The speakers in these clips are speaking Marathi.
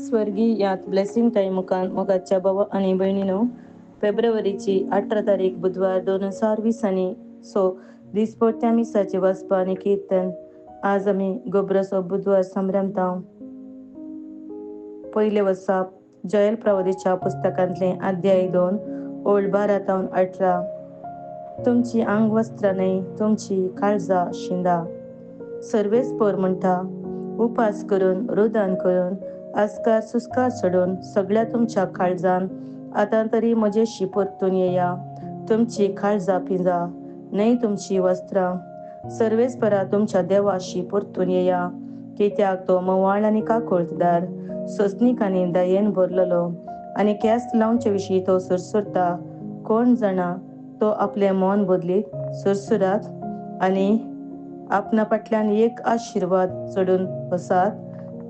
स्वर्गीय यात ब्लेसिंग टाइम मोगाच्या भावा आणि बहिणीनो, फेब्रुवारीची 18 तारीख बुधवार 2020 आणि दिसपोट्या मिसाचे वाचपा आणि कीर्तन. आज आम्ही गोब्रसो बुधवार संभ्रमता. पहिले वसाप जयल प्रवादीच्या पुस्तकांतले अध्याय 2 ओळ 12-18. तुमची अंगवस्त्र नाही, तुमची काळजा शिंदा. सर्वेच पोर म्हणटा, उपास करून रुदान करून आस्कार सुस्कार सोडून सगळ्या तुमच्या काळजान आता तरी मजेशी परतून येया. तुमची काळजा पिंजा नाही, तुमची वस्त्रां. सर्वेच परा तुमच्या देवाशी परतून येया, कित्याक तो मवाळ आणि काकुळतदार सोसणीकांनी दयेन भरलेलो आणि केस लावचे विशीं तो सुरसुरता. कोण जाणा तो आपले मन बदलीत सुरसुरात आणि आपणा फाटल्यान एक आशीर्वाद चढून वसात.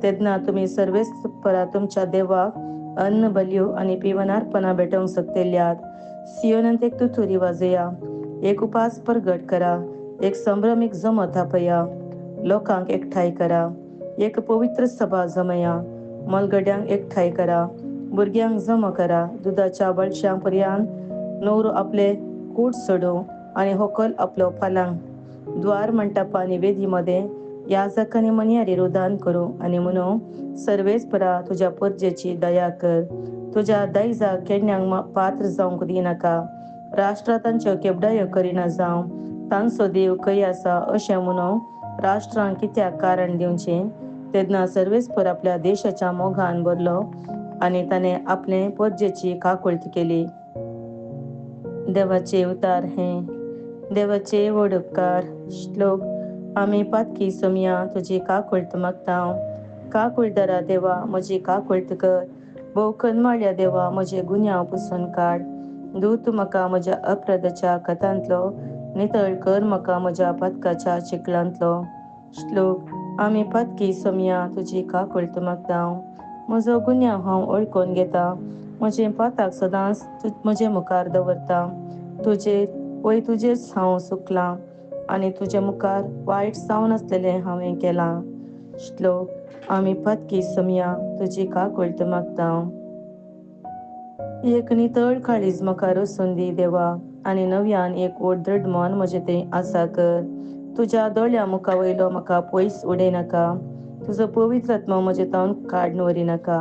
तेन्ना तुम्ही सर्वेच परा तुमच्या देवाक अन्न बलियो आणि पिवनार्पणा भेटवंक शकतेल्यात. सियोनांत एक तुतुरी वाजया, एक उपास प्रगट करा, एक संभ्रमिक जमो थापया. लोकांक एकठांय करा, एक पवित्र सभा जमया. मलगड्यांक एकठांय करा, भुरग्यांक जमा करा. दुधाच्या बळशां पर्यंत नवरो आपले कूट सोडू आणि होकल आपलो फालांक. द्वार मंटपा आणि वेदीमध्ये याजकांनी मनियारी रुदान करू आणि म्हणू, सर्वेच परा तुझ्या परजेची दया कर. तुझ्या दैजा केडण्यांक पात्र जावंक दिनाका. राष्ट्रां तांच्यो केबडायो करिना जावं. तांचो देव खंय आसा अशें म्हणू राष्ट्रांक कित्याक कारण दिवचे. तेन्ना सर्वेच पर आपल्या देशाच्या मोगान भरलो आणि ताणे आपले परजेची काकुळट केली. देवाचे उतार हे. देवाचे व्हड उपकार. श्लोक. आमी पातकी सोमया तुजी काकुळट मागतांव. काकुळदारा देवा म्हजी काकुळट कर. भोवकन माळ्या देवा म्हजे गुन्यांव पुसून काड. दूत म्हाका म्हज्या अपराधाच्या खतांतलो, नितळ कर म्हाका म्हज्या पातकाच्या चिखलांतलो. श्लोक. आमी पातकी सोमया तुजी काकुळट मागतांव. म्हजो गुन्यांव हांव वळखून घेतां. म्हजें पाताक सदांच म्हजे मुखार दवरतां. तुजेच हांव चुकलां आनी तुजे मुखार वायट जावन आसलेलें हांवें केलां. श्लोक. आमी पातकी सोमया तुजी काकुळट मागतांव. एक नितळ काळीज म्हाका रचून दी देवा, आनी नव्यान एक दृढ मन म्हजे थंय आसा कर. तुज्या दोळ्या मुखा वयलो म्हाका पयस उडयनाका. तुजो पवित्र आत्मा म्हजे तावन काडून व्हरिनाका.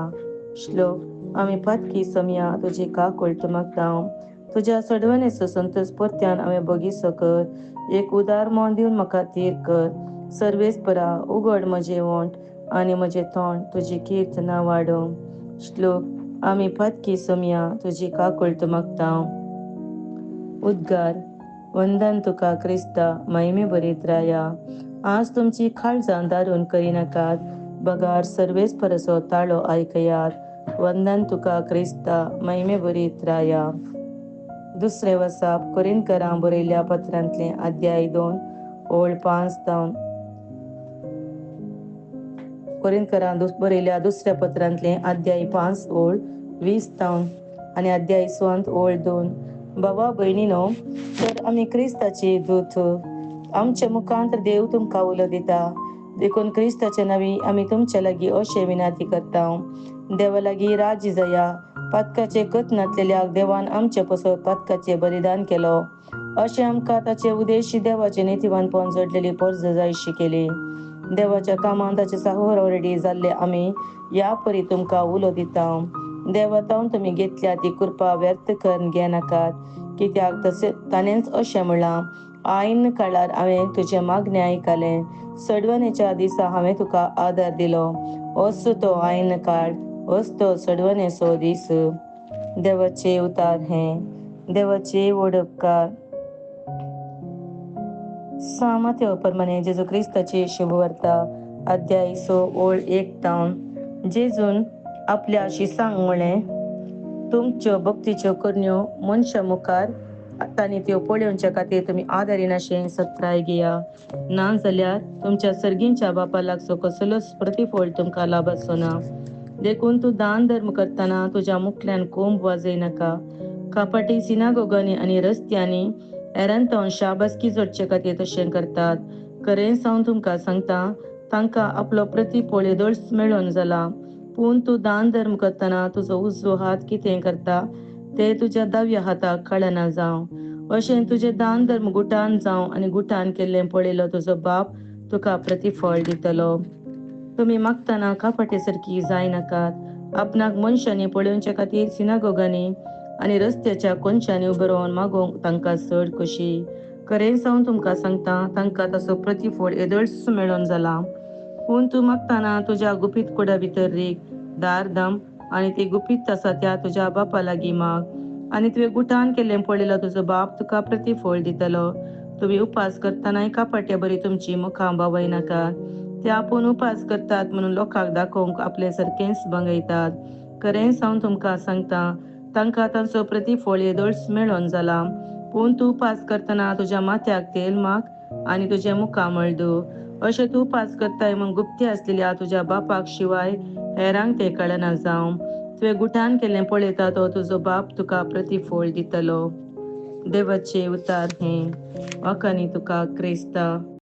श्लोक. आमी पातकी सोमया तुजी काकुळट मागतांव. तुज्या सडवणेचो संतोष परत्यान हांवें बगीचो कर. एक उदार मन दिवन म्हाका थीर कर. सर्वेच परा उगड म्हजें वोंट आनी म्हजें तोंड तुजी कीर्तना वाडोवं. श्लोक. आमी पातकी सोमया तुजी काकुळट मागतांव. उद्गार. वंदन तुका क्रिस्ता, महिमे बरीत राया. आज तुमची काळजां दारून करिनाकात. बगार सर्वेच परसो ताळो आयकयात. वंदन तुका क्रिस्ता, महिमे बरीत राया. दुसरे वसाप कोरिंथकरांक बरयल्ल्या पत्रांतले अध्याय 2 ओळ 5. कोरिंथकरांक बरयल्ल्या दुसऱ्या पत्रांतले अध्याय 5 ओळ 20 आणि अध्याय 7 ओळ 2. भावा भयणीनो, तर आमी क्रिस्ताची दूत. आमच्या मुखांतर देव तुमकां उलो दिता. देखून क्रिस्ताच्या नवी आमी तुमच्या लागीं अशें विनंती करतांव. देवा लागीं राजी जाया. पातकाचे कत नातलेल्याक देवान आमचे पसत पातकाचे बलिदान केलो. अशें आमकां ताचे उद्देशी देवाचे नितीवानपण जोडलेली पर्ज जायशी केली. देवाच्या कामान ताचे सावरवडी जाल्ले आमी या परी तुमकां उलो दितांव. देवातावन तुमी घेतल्या ती कृपा व्यर्थ करून घेनाकात. कित्याक ताणेंच अशें म्हणलां, आयन काळार हांवें तुजें मागणें आयकलें. सडवणेच्या दिसा हांवें तुका आदार दिलो. असो तो आयन काळ, तो सडवणेचो दीस. देवाचे उतार हे. देवाचे व्हड उपकार. सामाथ्य प्रमाणे जेजू क्रिस्ताची शुभवार्ता अध्याय 6 ओळ 1. जेजून आपल्या शिसांक म्हळें, तुमच्यो भक्तीच्यो करण्यो मनशा मुखार तांणी त्यो पळोवचे खातीर तुमी आदारीनाशें सत्राय घेया. ना जाल्यार तुमच्या सर्गींच्या बापा लागचो कसलोच प्रतिफळ तुमकां लाभचो ना. देखून तूं दान धर्म करतना तुज्या मुखल्यान कोंब वाजयनाका. कापाटी सिनागोगांनी आनी रस्त्यांनी हेरांतवन शाबासकी जोडचे खातीर तशें करतात. खरें सावन तुमकां सांगता, तांकां आपलो प्रतिफळ येदोळस मेळोन जाला. पूण तूं दान धर्म करतना तुजो उजवो हात कितें करता तें तुज्या दाव्या हाताक कळना जावं. अशें तुजें दान धर्म गुटान जावं आनी गुटान केल्लें पळयलो तुजो बाप तुका प्रतिफळ दितलो. तुमी मागतना कापटे सारकी जाय नाकात. आपणाक मनशांनी पळोवचे खातीर सिनागोगांनी आनी रस्त्याच्या कोनशांनी उबे रावन मागोवंक तांकां चड खोशी. खरें सावन तुमकां सांगता, तांकां ताचो प्रतिफळ येदळस मेळोन जाला. पूण तूं मागतना तुज्या गुपीत कुडा भितर रीग, दार धांप आनी ती गुपीत आसा त्या तुज्या बापा लागीं माग. आनी तुवें गुटान केल्लें पळयलो तुजो बाप तुका प्रतिफळ दितलो. तुमी उपास करतनाय कापट्या बरी तुमची मुखां बावय नाकात. ते आपूण उपास करतात म्हणून लोकांक दाखोवंक आपले सारकेंच बांगयतात. खरें सावन तुमकां सांगता, तांकां तांचो प्रतिफळ येदळस मेळोन जाला. पूण तूं उपास करतना तुज्या माथ्याक तेल माग आनी तुजें मुखां मळदू. अशें तूं उपास करताय म्हूण गुप्ती आसलेल्या तुज्या बापाक शिवाय हेरांक तें कळना जावं. तुवें गुटान केल्लें पळयता तो तुजो बाप तुका प्रतिफळ दितलो. देवाचें उतार हें. वाखाणी तुका क्रिस्ता.